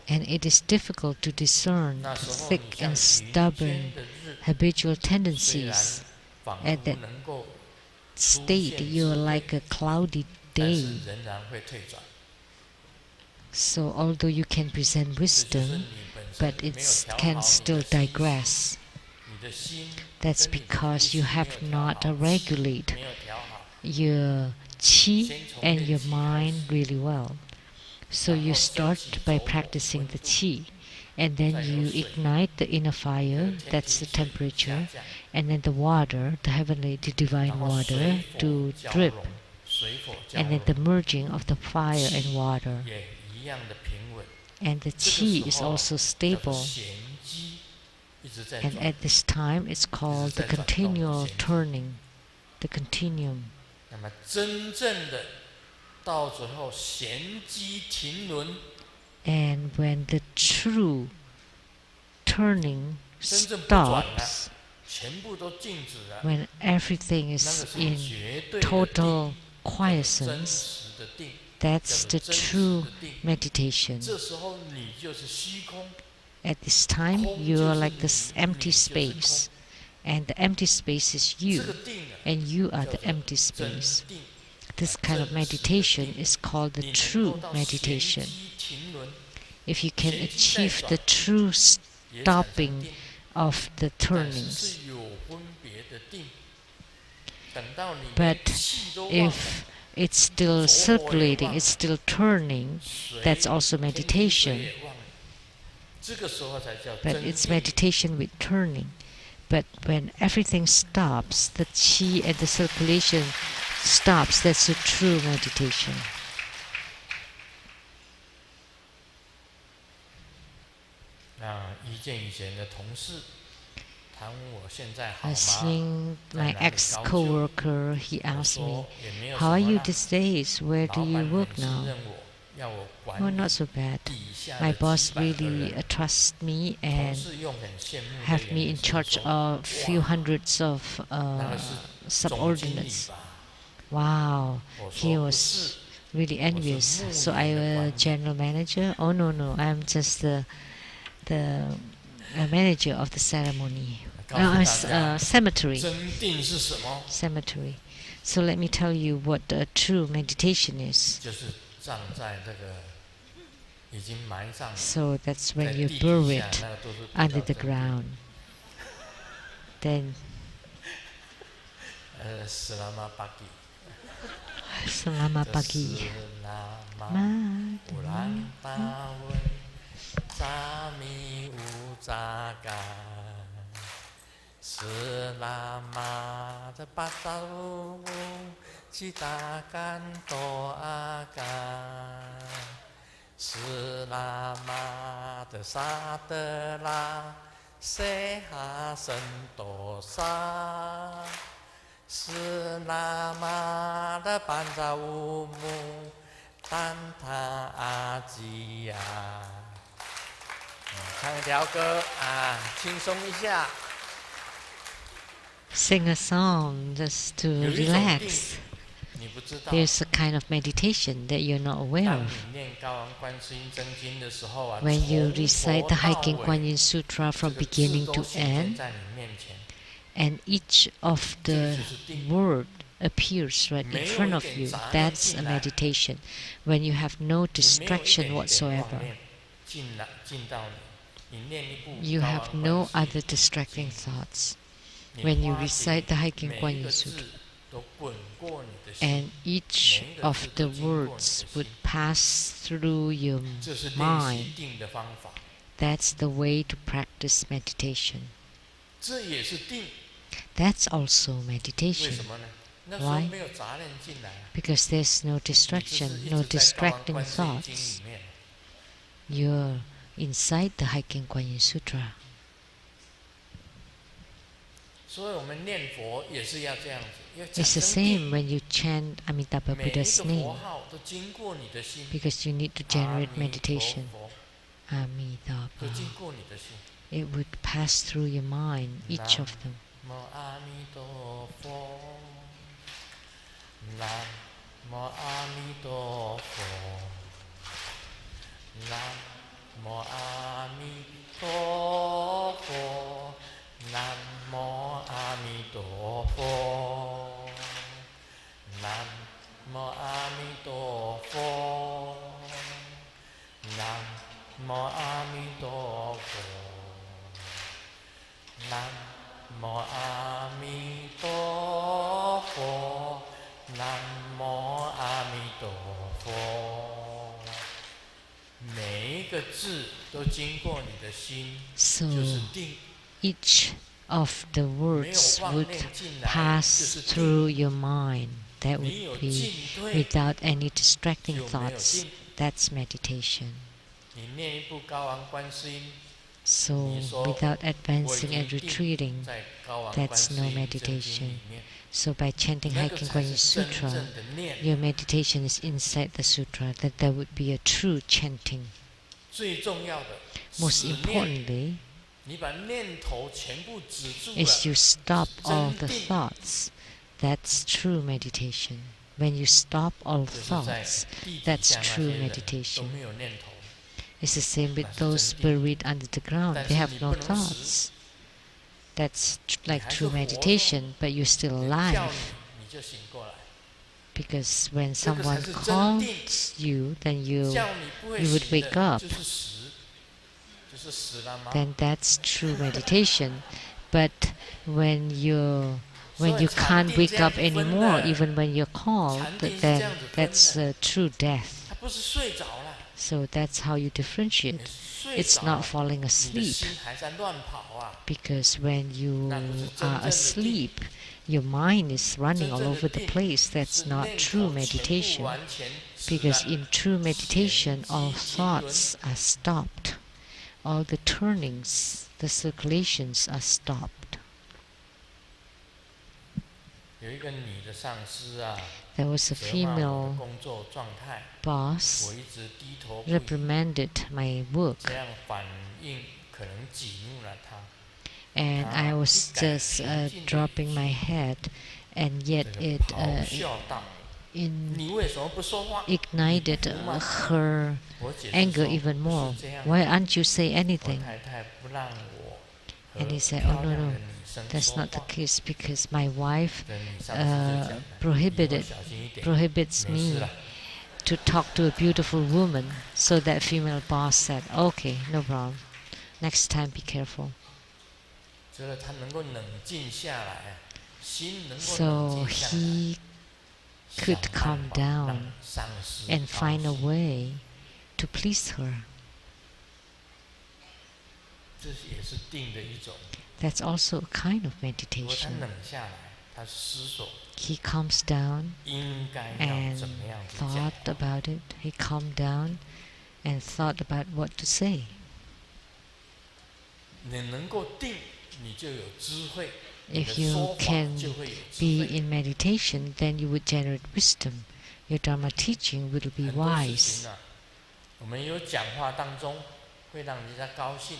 And it is difficult to discern the thick and stubborn habitual tendencies. At that state, you are like a cloudy day. So although you can present wisdom, but it can still digress. That's because you have not regulated your qi and your mind really well. So you start by practicing the qi, and then you ignite the inner fire, that's the temperature, and then the water, the heavenly, the divine water, to drip, and then the merging of the fire and water. And the qi is also stable, and at this time it's called the continual turning, the continuum. And when the true turning stops, when everything is in total quiescence, that's the true meditation. At this time, you are like this empty space, and the empty space is you, and you are the empty space. This kind of meditation is called the true meditation. If you can achieve the true stopping of the turnings. But if it's still circulating, it's still turning, that's also meditation. But it's meditation with turning. But when everything stops, the qi and the circulation stops, that's a true meditation. Seeing my ex-co-worker, he asked me, "How are you these days? Where do you work now?" "Oh, not so bad. My boss really trusts me and have me in charge of few hundreds of subordinates." Wow, he was really envious. So I was general manager. "Oh no, I'm just the manager of the ceremony, cemetery. Cemetery." So let me tell you what true meditation is. So that's when you bury it under the ground. Then Selamat pagi. 是喇嘛的巴扎乌吉达干多阿干，是喇嘛的萨德拉塞哈森多萨，是喇嘛的班扎乌木丹塔阿吉呀。唱一条歌啊，轻松一下。Sing a song just to 有一种定 relax. 你不知道。 There's a kind of meditation that you're not aware 当 of. 你念高昂观世音真经的时候啊， When you 从 recite 头 the 到 Hiking 尾 Guanyin Sutra 这 from 个字 beginning 都 to 显现 end, 在你面前， and each of 这 the 就是定。 word appears right in 没有 front 一 of 点 you, 杂念 that's 进 a 来， meditation. When you have no 你没有一 distraction 点妄 whatsoever, 念进到你，你念一部 you 高 have 昂 no 观世 other 音 distracting 经， thoughts. 你 When you 发觉 recite the Hiking 每一 Guanyin 个 Sutra, 字都滚过你的 and 心， each 每一个 of 字 the 都经过你的 words 心， would pass through your 这是练习 mind. 定的方法， That's the way to practice meditation. 这也是定。 That's also 为 meditation, 什么呢？那时候 Why? 没有杂念进来啊， because there's no 你就是 distraction, 一 no 直在高昂 distracting 观世音经 thoughts. 里面。 You're inside the Hiking Guanyin Sutra. 所以我们念佛也是要这样子，要产 It's the 生定。 same when you chant Amitabha 每一个 Buddha's 佛 name, 号都经过你的心， because you need to 阿 generate 弥陀 meditation. 佛 Amitabha. 都经过你的心。 It would pass through your mind, each of them. 南无阿弥陀佛，南无阿弥陀佛，南无阿弥陀佛，南无阿弥陀佛，南无阿弥陀佛，南无阿弥陀佛，南无阿弥陀佛，南无阿弥陀佛。每一个字都经过你的心， So 就是定。 each of the 没有 words 妄 would 念进来，就 pass 是 through 定。 your mind. That 你 would 有 be 进退， without any distracting 就没有 thoughts. 定。 That's meditation. 你念一部高昂观世音， So 你说 without 我已 advancing 经 and 定 retreating, 在高昂 that's 观世 no 音真经 meditation. 里面， So by chanting 那个 Hiking 才 Guanyin 是真 Sutra, 正的念。 your meditation is inside the sutra, that there would be a true chanting. 最重要的 Most 止念， importantly, 你把念头全部止住 is 了， you stop all the 真定。 thoughts. That's true meditation. When you stop all 就是在 thoughts, 地底 that's 下那 true 些人都 meditation. 没有念头， It's the same with 那是 those 真定。 buried under the ground. 但 They 是 have 你 no 不能死， thoughts. That's 你 like 还是 true 活着， meditation, but you're still 人叫 alive. 你就醒过来， Because when 这个才 someone 是真定。 calls you, then you 叫你不会 you would 醒 wake 的 up. 就是死，就是死了吗？ then that's true meditation. But when you 所 when 以 you 禅 can't 定 wake 这样 up 子分 anymore, 的， even when you're called, 禅定是 then 这样子分 that's 的， true death. 他不是睡着了， So that's how you 你 differentiate. 睡 It's 着 not 了， falling 你的 asleep, 心还在乱跑啊。 because when you 那不是真 are 正的定。 asleep, your mind is 真 running all 正 over 的 the 定 place. 是 That's not 念 true 头全部 meditation, 完全止 because 了， in true meditation, 弦 all 机经轮 thoughts are stopped. All the turnings, the circulations are stopped. 有一个女的上司啊， There was a 责骂我的 female 工作状态， boss 我一直低头不语， reprimanded my work, 这样反应可能激怒了她。 and I was just dropping my head, and yet 这个 it 咆哮道：“ in 你为什么不说话？ ignited 你不骂 her 我解释 anger 说 even 不 more. 是这样， Why aren't you say 我 anything? 太太不让我和 And he said, 漂 "Oh no 亮 no, 的女生 that's 说 not the 话。” case, because my wife 这女上司就讲了：“以后 prohibited 小心一点， prohibits 没事 me 了。” to talk to a beautiful woman." So that female boss said, "Okay, no problem. Next time, be careful." 这个他能够冷静下来，心能够 So 冷静下来， he 想 could 办 calm 法 down 让上司 and 高 find a 兴。 way to please her. 这也是定的一种。 That's also a kind of 如果他 meditation. 冷下来，他思索 He calms down 应该要 and 怎么样子讲 thought 话。 about it. He calmed down and thought about what to say. 你能够定，你就有智慧，你的 If you 说法 can 就会有智 be 慧。 in meditation, then you would generate wisdom. Your Dharma teaching will be 很多事 wise. 情啊，我们有讲话当中会让人家高兴，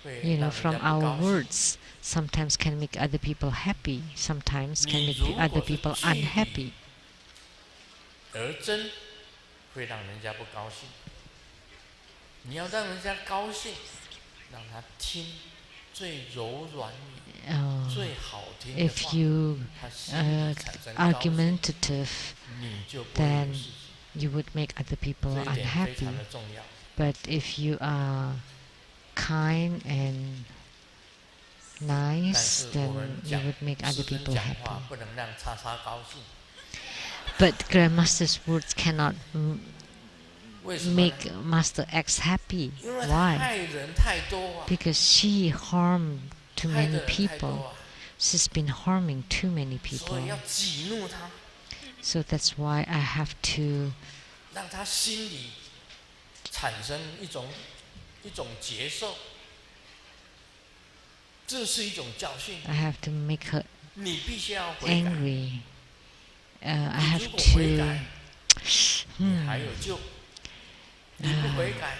会 You 让 know, 人 from 家不 our 高兴。 words, sometimes can make other people happy, sometimes can 你 make 如 other 果是 people 据 unhappy. 理而真，会让人家不高兴。你要让人家高兴，让他听最柔软语、最好听的 If 话， you 他心里产生高兴， argumentative, 你就不会有 then 事情。 you would make other people 这一点非 unhappy. 常的重要。 But if you are kind and 但 nice, 是我 then 们 you 讲 would make 师 other 尊 people 讲 happy. 话不能让叉叉高兴， But Grandmaster's words cannot 为什么呢？ make Master X happy. 因为 Why? 害人太多啊， Because she harmed too 害 many 的人太 people. 多啊， She's been harming too many 所以 people. 要激怒他， So that's why I have to 让他心里产生一种接受，这是一种教训。 I have to make her 你必须要悔改， angry. I 你 have 如果悔 to 改，你还有救；你不悔改，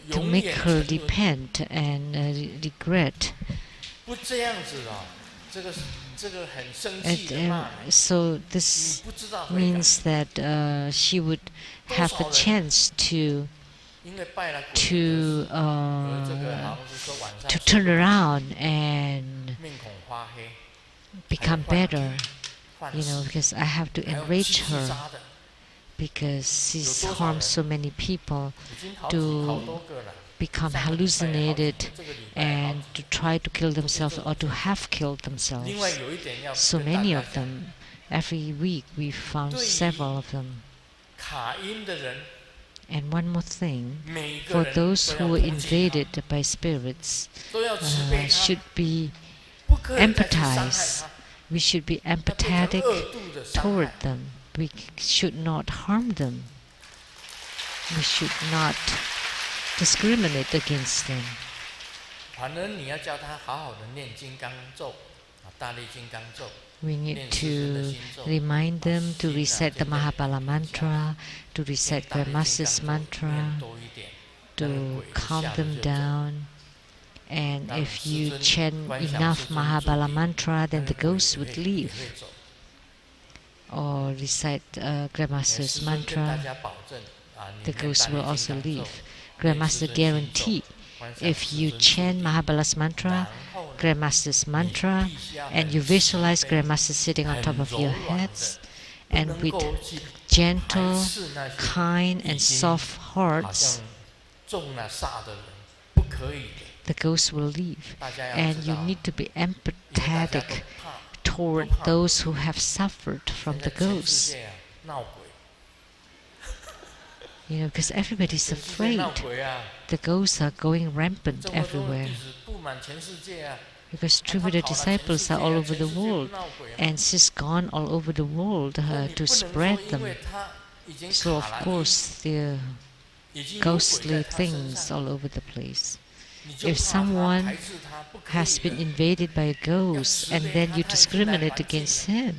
就 to 永 make 远 her 沉沦。 repent and regret. 不这样子哦，这个很生气 And, 的骂你， so 你 this 不知道悔改， means that she would have a chance to 因为拜了鬼 to 而这个好像是说晚上 to 睡 turn 不好 around and 面孔发黑， become 还有 better. 幻 You know, 视， because I have to 还有 enrage 自 her 杀的， because she's 有多少 harmed 人？ so many people 已经好 to 多个了。 become 上个礼拜好几 hallucinated 这个礼拜好 and 几 to try to kill themselves or to have killed 另外 themselves. 有一点要 So 跟大 many 家 of 讲， them. Every week we found 对于 several of them. 卡音的人， And one more thing, 每个 for 人 those 都 who 要 were 同情 invaded by spirits, 他，都要慈悲他， should be 不可以再去伤害 empathize. 他， We should be 要变成 empathetic 恶度的伤 toward 害。 them. We should not harm them. We should not discriminate against them. 反而你要叫他好好的念金刚咒，大力金刚咒， We 念 need 师尊的 to 心咒， remind them to 把心 recite the 渐渐地 Mahabala 平静下来， mantra, to 念 recite 大力 Grandmaster's 金刚咒，念 mantra, 多一点，那个 to 鬼一 calm 下子 them 就走。 down. And 让 if 师 you 尊 chant 观想 enough 师尊 Mahabala 注意， mantra, 那 then 个 the 鬼 ghosts 也 would 会 leave. 走。 Or recite 师 Grandmaster's 尊跟大 mantra, 家保证你 the 念 ghosts 大 will 力 also 金刚咒， leave. 念师 Grandmaster 尊心咒， guarantee 观想 if 师 you 尊 chant 注意， Mahabala's mantra, 然后呢， Grandmaster's 你 mantra, 必须要 and 很 you 慈 visualize 悲， Grandmaster sitting on 很 top of 柔 your 软的， heads, 不 and 能 with 够去排 gentle, 斥那些 kind, 已 and 经 soft 好 hearts, 像中了煞的人，不可以的。 the ghosts will leave. 大家要 And 知 you 道， need to be 因为大家都 empathetic 怕。 toward 都怕 those who have suffered 现 from 在 the 全世 ghosts. 界闹鬼， You know, because everybody's 全世界 afraid. 闹鬼啊！ The ghosts are going rampant 这么多的 everywhere. 弟子布满全世界啊！ Because 他 true 跑 Buddha 了全世 disciples 界 are 啊 all over 全 the 世界不 world, 闹鬼啊！ and she's gone all over the world 那你 to 不能 spread 说因 them. 为他已经 So 卡 of 了 course there are 已经有鬼 ghostly 在他身 things 上， all over the place. 你就 If 怕他 someone 排斥他，不可 has 以 been 的， invaded by a ghost and then you 他已经来 discriminate 环境 against him,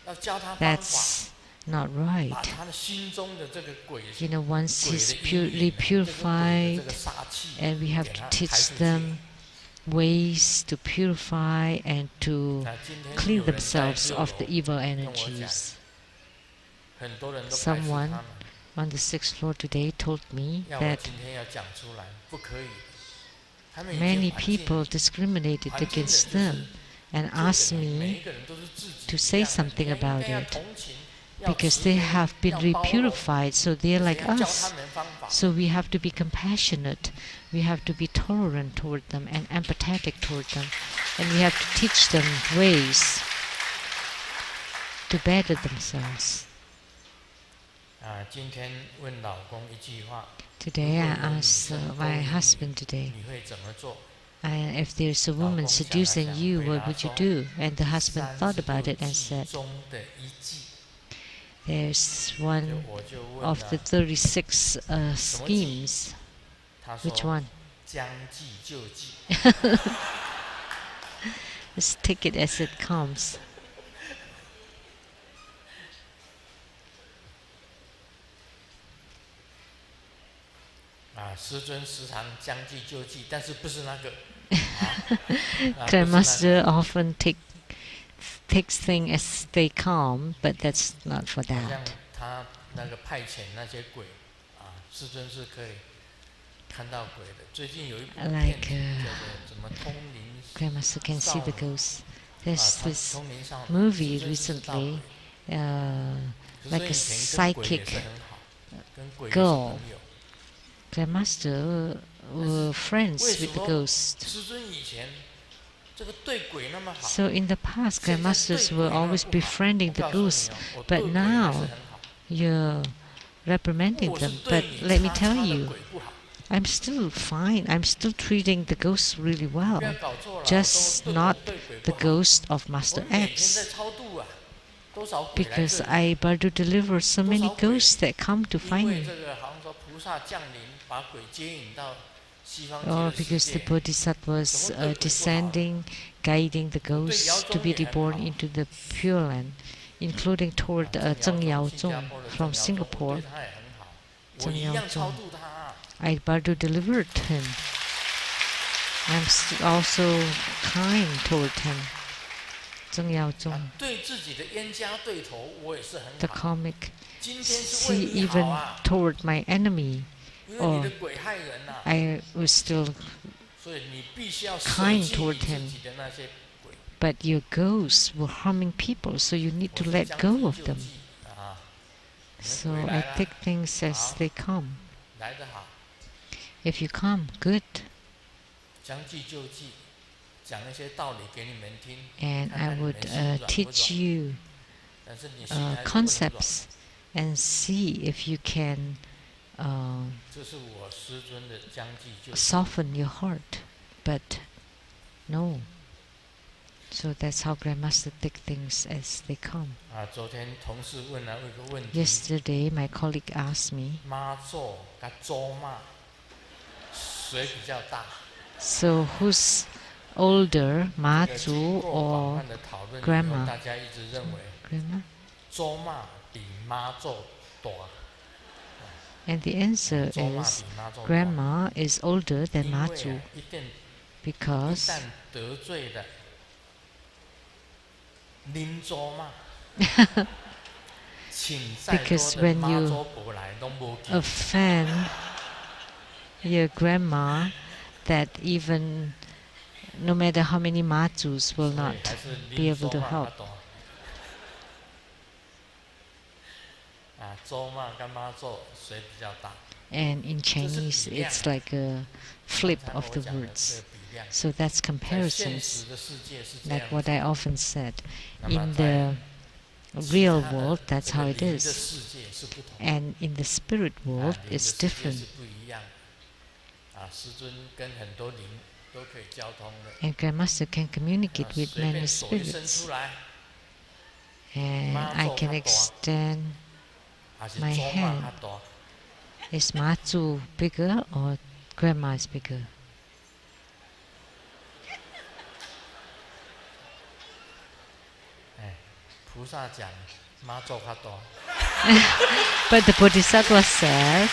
要教他方法， that's not 把 right. 他的心中的这个鬼 You know, once 鬼 he's 的阴 purely 影啊，这个鬼的 purified, 这个杀气， and we have 给 to 他排 teach 出去。 them ways to purify and to 那今天 clean 有人在 themselves 6 of the 楼 evil 跟我讲， energies. 很多人都排斥 Someone 他们， on the 6th floor today told me 要我 that 今天要讲出来，不可以。他们已经 many 环境 people discriminated 环境的 against 就是 them and 就 asked 等于每 me 一个人都是自己 to 一 say 样的， something 你应该 about 要 it 同情，要 because 慈 they 悲， have been 要包容， repurified, so they're 而且 like 要教 us. 他们方法。 So we have to be compassionate, we have to be tolerant toward them and empathetic toward them, and we have to teach them ways to better themselves. 今天问老公一句话， Today I 如果有女 asked 生勾 my 引你， husband today, 你会怎么做？ if there's a woman seducing you, what would you do? And the husband thought about it and said, there's one of the 36 schemes. Which one? Let's take it as it comes. Grandmaster often takes things as they come, but that's not for that. Like Grandmaster can see the ghosts. There's this movie recently, like a psychic girl. Grandmaster were friends with the ghost. So in the past, Grandmasters were always befriending the ghosts, but now you're reprimanding them. But let me tell you, I'm still fine. I'm still treating the ghosts really well, just not the ghost of Master X. Because I about to deliver so many ghosts that come to find me. Or because the Bodhisattvas descending, guiding the ghosts to be reborn into the Pure Land, including toward Zheng Yaozhong from Singapore. Zheng Yaozhong. I about to deliver him. I'm also kind toward him. Zheng Yaozhong. The comic. See, even toward my enemy, or I was still kind toward him. But your ghosts were harming people, so you need to let go of them. So I take things as they come. If you come, good. And I would teach you concepts and see if you can soften your heart. But no. So that's how Grandmaster take things as they come. Yesterday, my colleague asked me, so who's older, Ma-Zu or Grandma? Grandma? And the answer is Grandma is older than Ma-Zu because because when you offend your grandma, that even no matter how many Ma-Zus will not be able to help. And in Chinese, it's like a flip of the words. So that's comparisons, like what I often said. In the real world, that's how it is. And in the spirit world, it's different. And Grandmaster can communicate with many spirits. And I can extend my hand. Is Ma-Zu bigger or Grandma is bigger? But the Bodhisattva says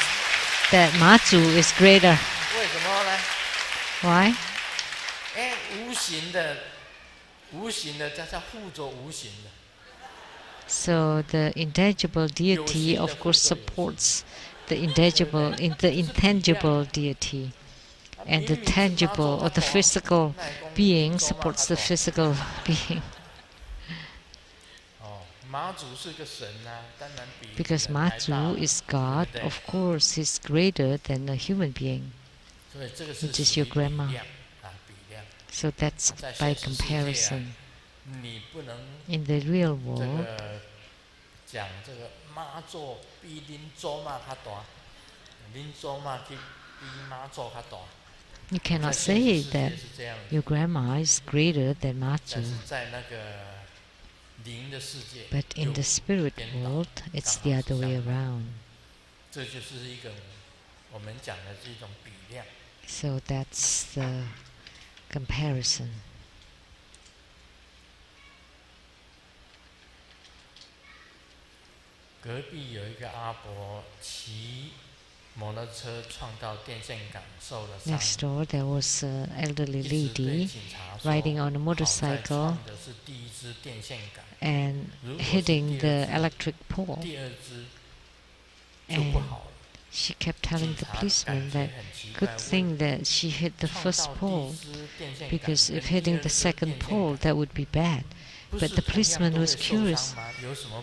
that Ma-Zu is greater. Why? So the intangible deity, of course, supports the intangible deity, and the tangible or the physical being supports the physical being. Because Ma-Zu is God, of course, he's greater than a human being, which is your grandma. So that's by comparison. In the real world, You cannot say that your grandma is greater than Matsu. But in the spirit world, it's the other way around. So that's the comparison. Next door, there was an elderly lady riding on a motorcycle and hitting the electric pole. And she kept telling the policeman that good thing that she hit the first pole, because if hitting the second pole, that would be bad. But the policeman was curious.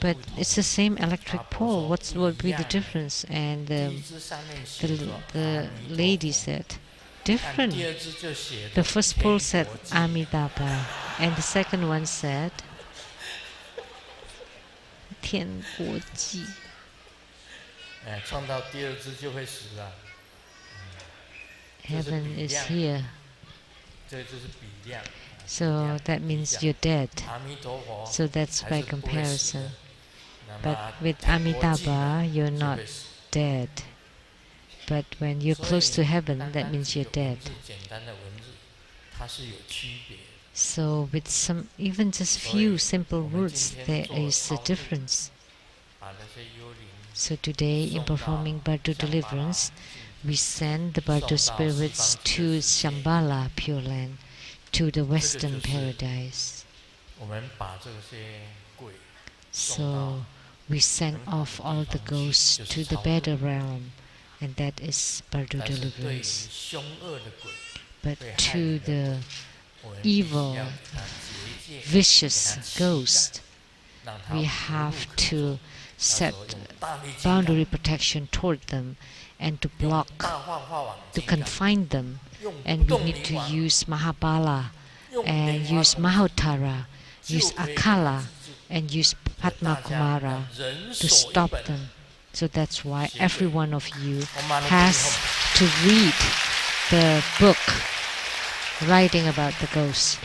But it's the same electric pole. What would be the difference? And the lady said, different. The first pole said Amitabha, and the second one said 天国记. Heaven is here. So that means you're dead. So that's by comparison. But with Amitabha, you're not dead. But when you're close to heaven, that means you're dead. So with some, even just few simple words, there is a difference. So today, in performing Bardo deliverance, we send the Bardo spirits to Shambhala Pure Land, to the Western paradise. So we send off all the ghosts to the better realm, and that is Bardo deliverance. But to the evil, vicious ghost, we have to set boundary protection toward them and to block, to confine them. And we need to use Mahabala and use Mahottara, use Akala and use Padma Kumara to stop them. So that's why every one of you has to read the book writing about the ghost.